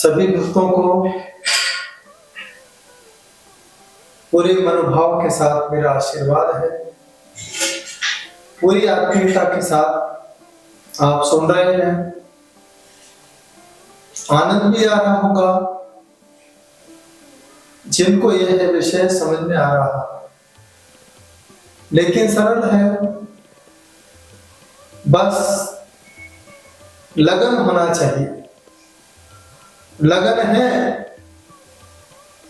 सभी भक्तों को पूरे मनोभाव के साथ मेरा आशीर्वाद है। पूरी आत्मीयता के साथ आप सुन रहे हैं, आनंद भी आ रहा होगा जिनको यह विषय समझ में आ रहा है। लेकिन सरल है, बस लगन होना चाहिए। लगन है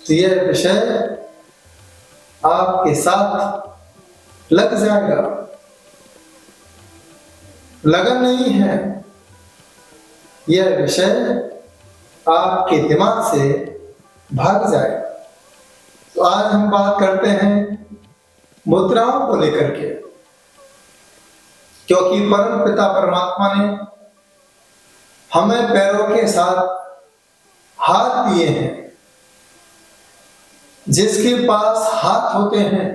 तो यह विषय आपके साथ लग जाएगा। लगन नहीं है, यह विषय आपके दिमाग से भाग जाएगा। तो आज हम बात करते हैं मुद्राओं को लेकर के, क्योंकि परम पिता परमात्मा ने हमें पैरों के साथ हाथ दिए हैं। जिसके पास हाथ होते हैं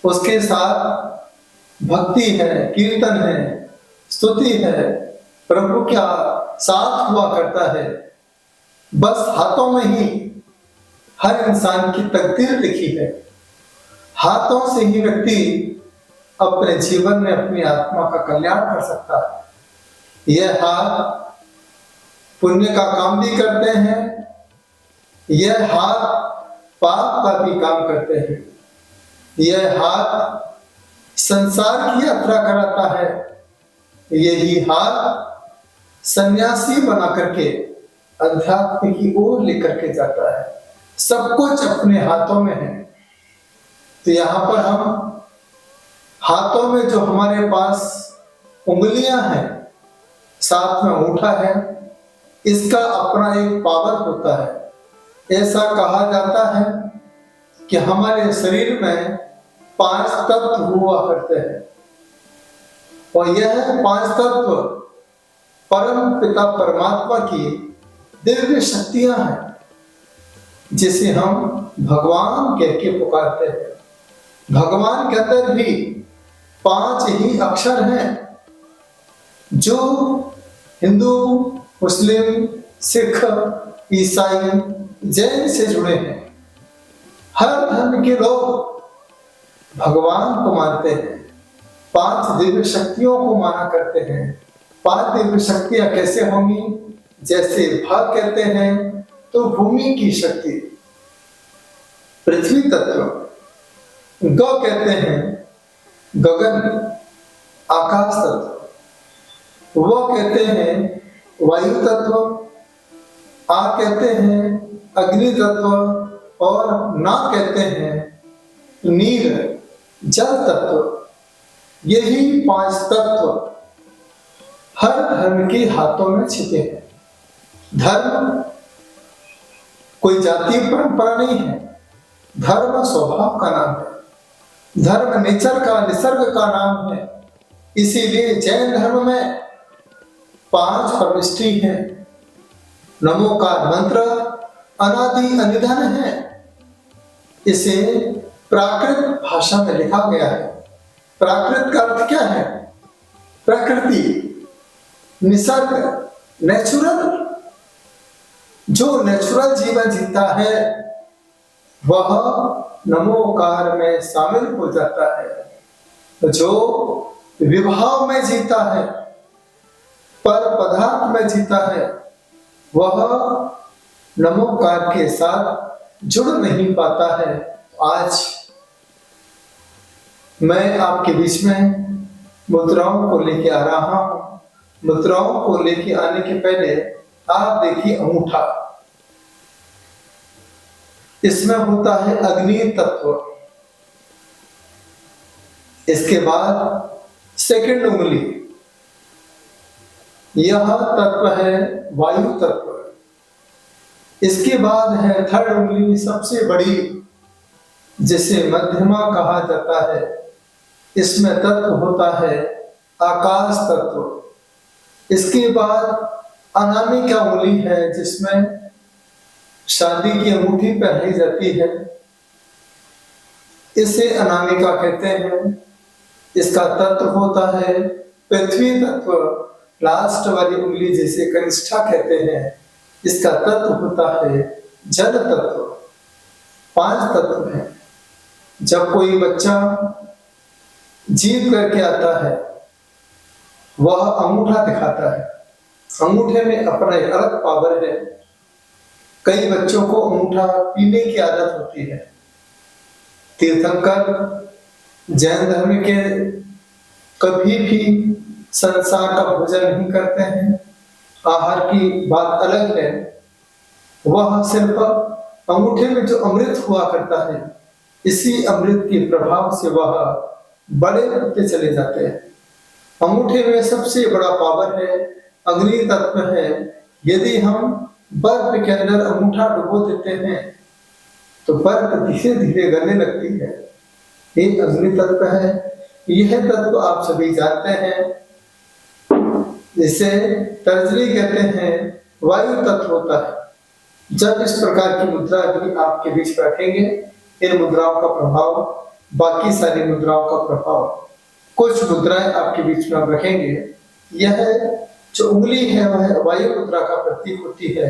उसके साथ भक्ति है, कीर्तन है, स्तुति है, प्रभु का साथ हुआ करता है। बस हाथों में ही हर इंसान की तकदीर लिखी है। हाथों से ही व्यक्ति अपने जीवन में अपनी आत्मा का कल्याण कर सकता है। यह हाथ पुण्य का काम भी करते हैं, यह हाथ पाप का भी काम करते हैं। यह हाथ संसार की यात्रा कराता है, यही हाथ सन्यासी बना करके अध्यात्म की ओर लेकर के जाता है। सब कुछ अपने हाथों में है। तो यहां पर हम हाथों में जो हमारे पास उंगलियां हैं, साथ में अंगूठा है, इसका अपना एक पावर होता है। ऐसा कहा जाता है कि हमारे शरीर में 5 तत्व हुआ करते हैं और यह 5 तत्व परम पिता परमात्मा की दिव्य शक्तियां हैं, जिसे हम भगवान कह के पुकारते हैं। भगवान के अंदर भी 5 ही अक्षर हैं जो हिंदू, मुस्लिम, सिख, ईसाई, जैन से जुड़े हैं। हर धर्म के लोग भगवान को मानते हैं, 5 दिव्य शक्तियों को माना करते हैं। 5 दिव्य शक्तियां कैसे होंगी? जैसे भाग कहते हैं तो भूमि की शक्ति, पृथ्वी तत्व, ग कहते हैं गगन आकाश तत्व, व कहते हैं वायु तत्व, आ कहते हैं अग्नि तत्व और ना कहते हैं नीर जल तत्व। यही 5 तत्व हर धर्म के हाथों में छिपे हैं। धर्म कोई जातीय परंपरा नहीं है, धर्म स्वभाव का नाम है। धर्म नेचर का, निसर्ग का नाम है। इसीलिए जैन धर्म में 5 परमिष्टि हैं। नमोकार मंत्र अनादि अनिधन है। इसे प्राकृत भाषा में लिखा गया है। प्राकृत का अर्थ क्या है? प्रकृति, निसर्ग, नेचुरल। जो नेचुरल जीवन जीता है वह नमोकार में शामिल हो जाता है। जो विभाव में जीता है, पर पदार्थ में जीता है, वह नमोकार के साथ जुड़ नहीं पाता है। आज मैं आपके बीच में मुद्राओं को लेके आ रहा हूं। मुद्राओं को लेके आने के पहले आप देखिए अंगूठा, इसमें होता है अग्नि तत्व। इसके बाद सेकंड उंगली, यह तत्व है वायु तत्व। इसके बाद है थर्ड उंगली, सबसे बड़ी, जिसे मध्यमा कहा जाता है। इसमें तत्व होता है आकाश तत्व। इसके बाद अनामिका उंगली है, जिसमें शादी की अंगूठी पहनी जाती है, इसे अनामिका कहते हैं। इसका तत्व होता है पृथ्वी तत्व। लास्ट वाली उंगली जिसे कनिष्ठा कहते हैं, इसका तत्व होता है जल तत्व। 5 तत्व हैं। जब कोई बच्चा जीत करके आता है, वह अंगूठा दिखाता है। अंगूठे में अपना एक अलग पावर है। कई बच्चों को अंगूठा पीने की आदत होती है। तीर्थंकर जैन धर्म के कभी भी संसार का भोजन नहीं करते हैं। आहार की बात अलग है। वह सिर्फ अंगूठे में जो अमृत हुआ करता है, इसी अमृत के प्रभाव से वह बड़े होते चले जाते हैं। अंगूठे में सबसे बड़ा पावर है, अग्नि तत्व है। यदि हम बर्फ के अंदर अंगूठा डुबो देते हैं तो बर्फ धीरे धीरे गलने लगती है। एक अग्नि तत्व है। यह तत्व आप सभी जानते हैं। जिसे तर्जनी कहते हैं, वायु तत्व होता है। जब इस प्रकार की मुद्रा भी आपके बीच रखेंगे, इन मुद्राओं का प्रभाव, बाकी सारी मुद्राओं का प्रभाव, कुछ मुद्राएं आपके बीच में आप रखेंगे। यह जो उंगली है वह वायु मुद्रा का प्रतीक होती है,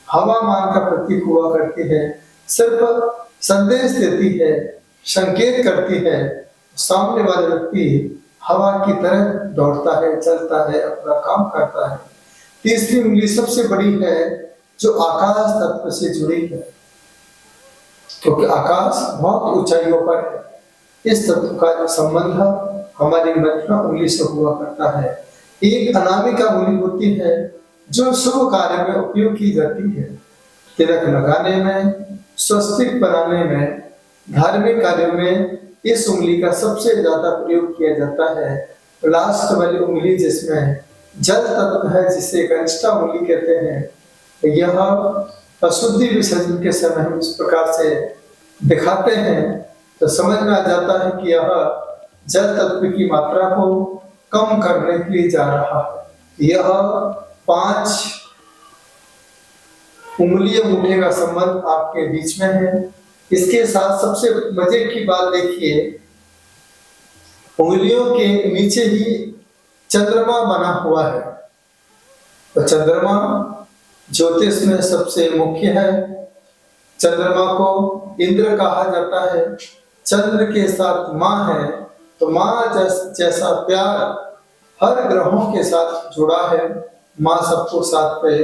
हवामान का प्रतीक हुआ करती है। सिर्फ संदेश देती है, संकेत करती है। सामने वाला व्यक्ति हवा की तरह दौड़ता है, चलता है, अपना काम करता है। तीसरी उंगली सबसे बड़ी है, जो आकाश तत्व से जुड़ी है, क्योंकि आकाश बहुत ऊंचाइयों पर है। इस तत्व का संबंध हमारी मध्यमा उंगली से हुआ करता है। एक अनामिका उंगली होती है, जो शुभ कार्य में उपयोग की जाती है। तिलक लगाने में, स्वस्तिक बनाने में, धार्मिक कार्यों में इस उंगली का सबसे ज्यादा प्रयोग किया जाता है। लास्ट वाली उंगली जिसमें जल तत्व है, जिसे कनिष्ठा उंगली कहते हैं, यह अशुद्धि विसर्जन के समय हम इस प्रकार से दिखाते हैं तो समझ में आ जाता है कि यह जल तत्व की मात्रा को कम करने के लिए जा रहा है। यह 5 उंगली अंगूठे का संबंध आपके बीच में है। इसके साथ सबसे मजे की बात देखिए, उंगलियों के नीचे ही चंद्रमा बना हुआ है। तो चंद्रमा ज्योतिष में सबसे मुख्य है। चंद्रमा को इंद्र कहा जाता है। चंद्र के साथ माँ है, तो माँ जैसा प्यार हर ग्रहों के साथ जुड़ा है। माँ सबको साथ पे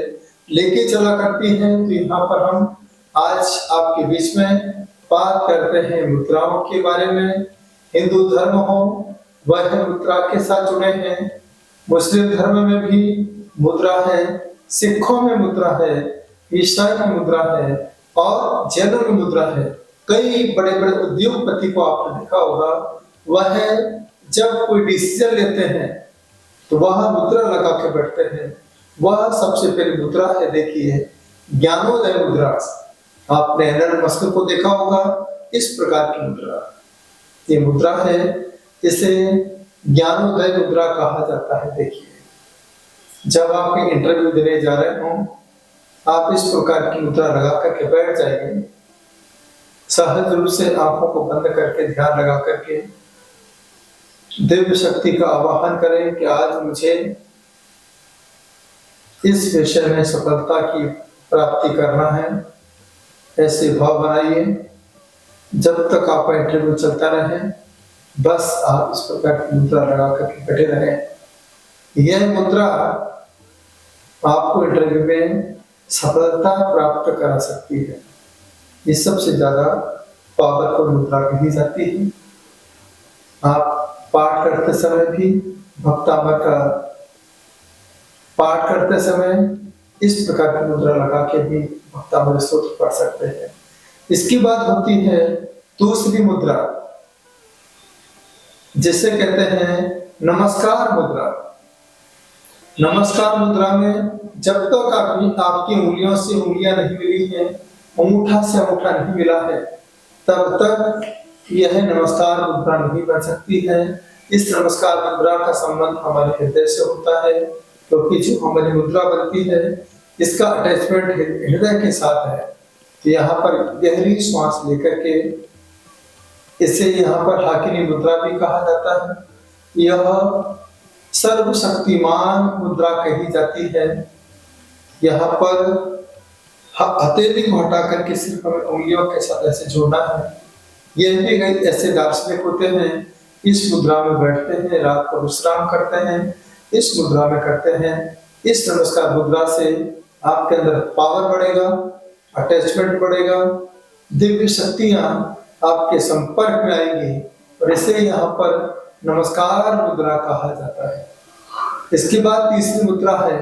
लेके चला करती है। तो यहाँ पर हम आज आपके बीच में बात करते हैं मुद्राओं के बारे में। हिंदू धर्म हो वह मुद्रा के साथ जुड़े हैं। मुस्लिम धर्म में भी मुद्रा है, सिखों में मुद्रा है, ईसाई में मुद्रा है और जैनों में मुद्रा है। कई बड़े बड़े उद्योगपति को आपने देखा होगा, वह जब कोई डिसीजन लेते हैं तो वह मुद्रा लगा के बैठते हैं। वह सबसे पहली मुद्रा है, देखिए ज्ञानोदय मुद्रा। आपने एलन मस्क को देखा होगा, इस प्रकार की मुद्रा, ये मुद्रा है, इसे ज्ञानोदय मुद्रा कहा जाता है। देखिए जब आप इंटरव्यू देने जा रहे हो, आप इस प्रकार की मुद्रा लगा करके बैठ जाएंगे। सहज रूप से आंखों को बंद करके ध्यान लगा करके दिव्य शक्ति का आवाहन करें कि आज मुझे इस विषय में सफलता की प्राप्ति करना है। ऐसे भाव बनाइए। जब तक आपका इंटरव्यू चलता रहे, बस आप इस प्रकार की मुद्रा लगा करके बैठे रहें। यह मुद्रा आपको इंटरव्यू में सफलता प्राप्त करा सकती है। ये सबसे ज्यादा पावरफुल मुद्रा कही जाती है। आप पाठ करते समय भी, भक्तामर का पाठ करते समय इस प्रकार की मुद्रा लगा के भी भक्तामर स्तोत्र पढ़ सकते हैं। इसकी बात होती है दूसरी मुद्रा, जिसे कहते हैं नमस्कार मुद्रा। नमस्कार मुद्रा में जब तक आपकी उंगलियों से उंगलियां नहीं मिली हैं, अंगूठा से अंगूठा नहीं मिला है, तब तक यह नमस्कार मुद्रा नहीं बन सकती है। इस नमस्कार मुद्रा का संबंध हमारे हृदय से होता है, क्योंकि जो हमारी मुद्रा बनती है इसका अटैचमेंट हृदय के साथ है। तो यहाँ पर गहरी श्वास लेकर के, इसे यहाँ पर हाकिनी मुद्रा भी कहा जाता है। यह सर्वशक्तिमान मुद्रा कही जाती है। यहाँ पर हथेली को हटा करके सिर्फ हमें उंगलियों के साथ ऐसे जोड़ना है। यह भी कई ऐसे दार्शनिक होते हैं, इस मुद्रा में बैठते हैं, रात को विश्राम करते हैं, इस मुद्रा में करते हैं। इस नमस्कार मुद्रा से आपके अंदर पावर बढ़ेगा, अटैचमेंट बढ़ेगा, दिव्य शक्तियां आपके संपर्क में आएंगी और इसे यहाँ पर नमस्कार मुद्रा कहा जाता है। इसके बाद तीसरी मुद्रा है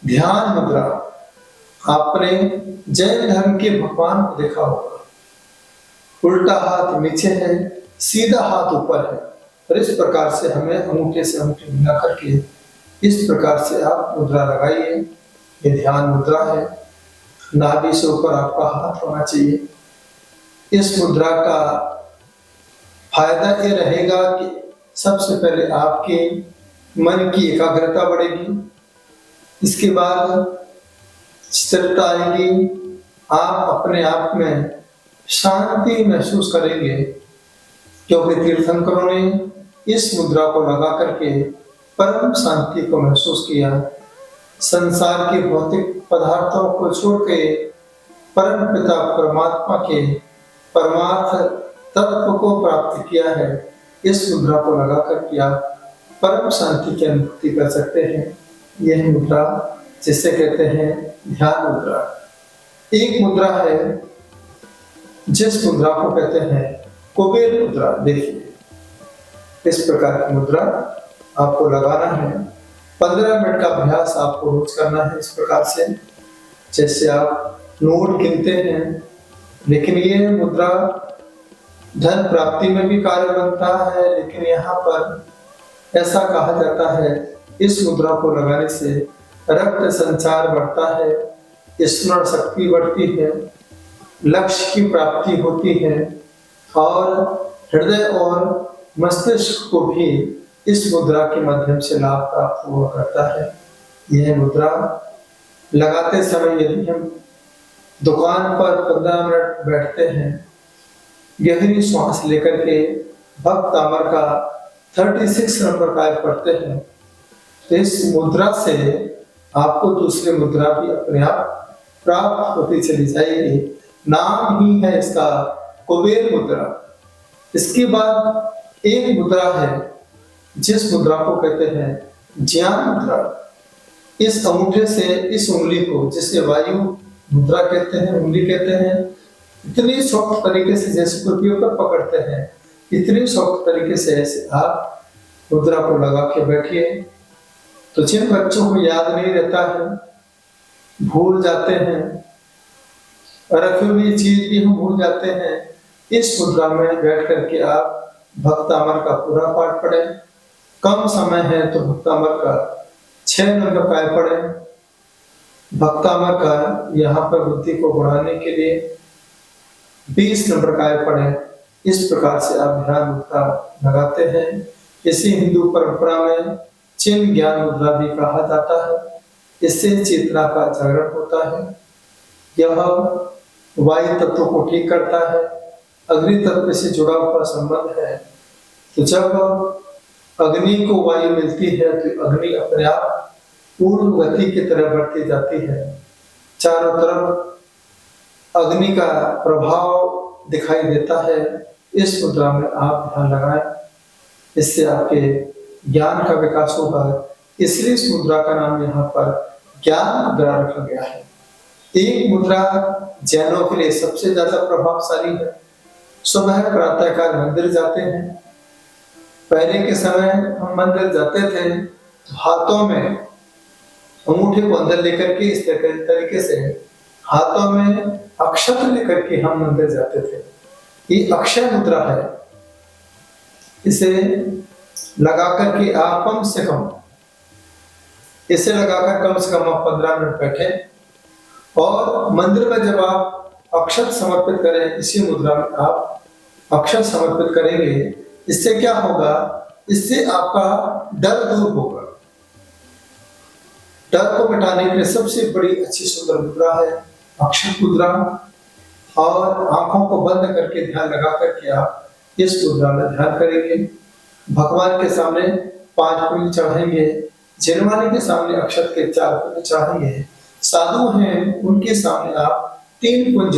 ध्यान मुद्रा। आपने जैन धर्म के भगवान को देखा होगा, उल्टा हाथ नीचे है, सीधा हाथ ऊपर है और इस प्रकार से हमें अंगूठे से अंगूठे मिला करके इस प्रकार से आप मुद्रा लगाइए। ये ध्यान मुद्रा है। नाभि से ऊपर आपका हाथ होना चाहिए। इस मुद्रा का फायदा ये रहेगा कि सबसे पहले आपके मन की एकाग्रता बढ़ेगी, इसके बाद स्थिरता आएगी, आप अपने आप में शांति महसूस करेंगे, क्योंकि तीर्थंकरों ने इस मुद्रा को लगा करके परम शांति को महसूस किया। संसार के भौतिक पदार्थों को छोड़ के परम पिता परमात्मा के परमार्थ तत्व को प्राप्त किया है। इस मुद्रा को लगा करके आप परम शांति की अनुभूति कर सकते हैं। यह मुद्रा जिसे कहते हैं ध्यान मुद्रा। एक मुद्रा है जिस मुद्रा को कहते हैं कुबेर मुद्रा। देखिए, इस प्रकार की मुद्रा आपको लगाना है। 15 मिनट का अभ्यास आपको रोज करना है। इस प्रकार से जैसे आप नोट गिनते हैं, लेकिन ये मुद्रा धन प्राप्ति में भी कार्य बनता है। लेकिन यहाँ पर ऐसा कहा जाता है, इस मुद्रा को लगाने से रक्त संचार बढ़ता है, स्मरण शक्ति बढ़ती है, लक्ष्य की प्राप्ति होती है और हृदय और मस्तिष्क को भी इस मुद्रा के माध्यम से लाभ प्राप्त हुआ करता है। यह मुद्रा लगाते समय यदि हम दुकान पर 15 मिनट बैठते हैं, गहरी श्वास लेकर के भक्त अमर का 36 नंबर काय पढ़ते हैं, तो इस मुद्रा से आपको दूसरी मुद्रा भी अपने आप प्राप्त होती चली जाएगी। नाम ही है इसका कुबेर मुद्रा। इसके बाद एक मुद्रा है जिस मुद्रा को कहते हैं ज्ञान मुद्रा। इस अंगूठे से इस उंगली को, जिसे वायु मुद्रा कहते हैं, उंगली कहते हैं, इतनी सॉफ्ट तरीके से जैसे कोई पेपर पकड़ते हैं, इतनी सॉफ्ट तरीके से ऐसे आप मुद्रा को लगा के बैठिए। तो जिन बच्चों को याद नहीं रहता है, भूल जाते हैं, रखी हुई चीज भी हम भूल जाते हैं, इस मुद्रा में बैठ करके आप भक्तामर का पूरा पाठ पढ़ें। कम समय है तो भक्तामर का 6 नंबर काय पढ़ें। भक्तामर का यहाँ पर बुद्धि को बढ़ाने के लिए 20 नंबर काय पढ़ें। इस प्रकार से आप ध्यान मुद्रा लगाते हैं। इसी हिंदू परंपरा में चिन्ह ज्ञान मुद्रा भी कहा जाता है। इससे चेतना का जागरण होता है। यह वायु तत्व को ठीक करता है, अग्नि तत्व से जुड़ा हुआ संबंध है। तो जब अग्नि को वायु मिलती है तो अग्नि अपने आप पूर्ण गति की तरह बढ़ती जाती है। चारों तरफ अग्नि का प्रभाव दिखाई देता है। इस मुद्रा में आप ध्यान लगाएं, इससे आपके ज्ञान का विकास होगा। इसलिए इस मुद्रा का नाम यहाँ पर ज्ञान मुद्रा रखा गया है। एक मुद्रा जैनों के लिए सबसे ज्यादा प्रभावशाली है। सुबह प्रातःकाल मंदिर जाते हैं। पहले के समय हम मंदिर जाते थे तो हाथों में अंगूठे को अंदर लेकर के इस तरीके से हाथों में अक्षत लेकर के हम मंदिर जाते थे। ये अक्षय मुद्रा है। इसे लगाकर के आप कम से कम, इसे लगाकर कम से कम आप 15 मिनट बैठे और मंदिर में जब आप अक्षत समर्पित करें, इसी मुद्रा में आप अक्षत समर्पित करेंगे। इससे क्या होगा? इससे आपका डर दूर होगा। डर को मिटाने के लिए सबसे बड़ी अच्छी सुंदर मुद्रा है अक्षत मुद्रा। और आंखों को बंद करके ध्यान लगा करके आप इस मुद्रा में ध्यान करेंगे। भगवान के सामने 5 फूल चढ़ाएंगे, जिनवाने के सामने अक्षत के 4 फूल चढ़ाएंगे, साधु हैं उनके सामने आप 3 कुंज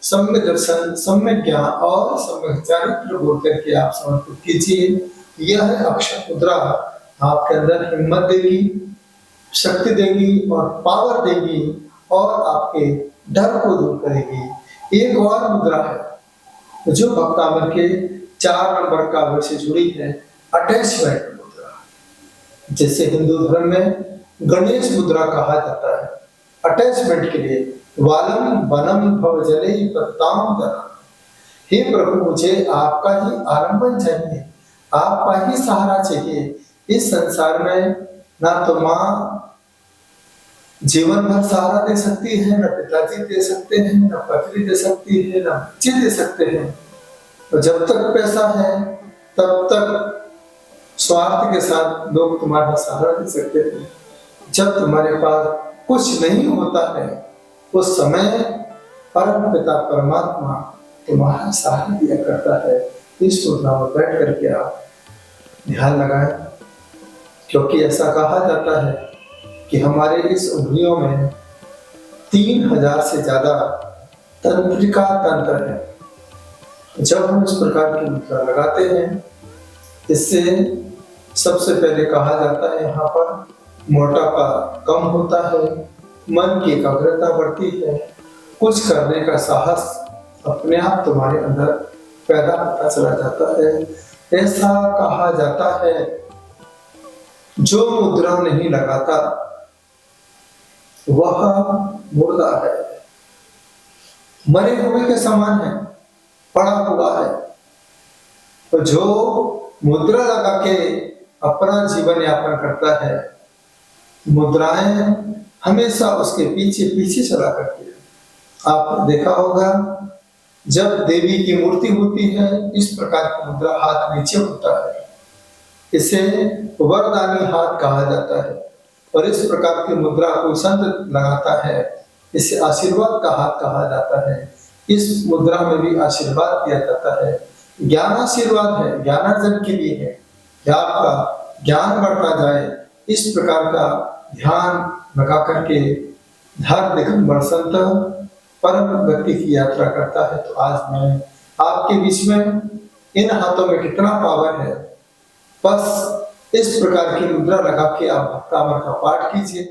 सम्यक दर्शन, सम्यक ज्ञान और सम्यक चारित्र बोल करके आप समर्पित कीजिए। यह अक्षत मुद्रा आपके अंदर हिम्मत देगी, शक्ति देगी और पावर देगी और आपके डर को दूर करेगी। एक और मुद्रा है जो भक्तामर के 4 नंबर काव्य से जुड़ी है, अटैचमेंट मुद्रा, जिसे हिंदू धर्म में गणेश मुद्रा कहा जाता है। अटैचमेंट के लिए वालम वनम भव जले पत्ताम दरा, हे प्रभु मुझे आपका ही आलम्बन चाहिए, आपका ही सहारा चाहिए। इस संसार में ना तो माँ जीवन भर सहारा दे सकती है, न पिताजी दे सकते हैं, न पत्नी दे सकती है, न बच्चे दे सकते हैं। तो जब तक पैसा है तब तक स्वार्थ के साथ लोग तुम्हारा सहारा दे सकते हैं। जब तुम्हारे पास कुछ नहीं होता है उस समय परम पिता परमात्मा तुम्हारा सहारा दिया करता है। इस मुद्रा में बैठ करके आप ध्यान लगाएं, क्योंकि ऐसा कहा जाता है कि हमारे इस उंगलियों में 3000 से ज्यादा तंत्रिका तंत्र है। जब हम इस प्रकार की मुद्रा लगाते हैं, इससे सबसे पहले कहा जाता है यहाँ पर मोटापा कम होता है, मन की एकाग्रता बढ़ती है, कुछ करने का साहस अपने आप तुम्हारे अंदर पैदा होता चला जाता है। ऐसा कहा जाता है जो मुद्रा नहीं लगाता वह मुर्दा है, मरे हुए के समान है, पड़ा हुआ है। तो जो मुद्रा लगा के अपना जीवन यापन करता है, मुद्राएं हमेशा उसके पीछे पीछे चला करती है। आपने देखा होगा जब देवी की मूर्ति होती है, इस प्रकार की मुद्रा हाथ नीचे होता है, इसे वरदानी हाथ कहा जाता है। और इस प्रकार की मुद्रा कोई संत लगाता है, इसे आशीर्वाद का हाथ कहा जाता है। इस मुद्रा में भी आशीर्वाद दिया जाता है, ज्ञान आशीर्वाद है, ज्ञानार्जन के लिए है कि आपका ज्ञान बढ़ता जाए। इस प्रकार का ध्यान लगा करके धर दिगंबर संत परम व्यक्ति की यात्रा करता है। तो आज मैं आपके बीच में इन हाथों में कितना पावर है, बस इस प्रकार की मुद्रा लगा के आप भक्तामर का पाठ कीजिए।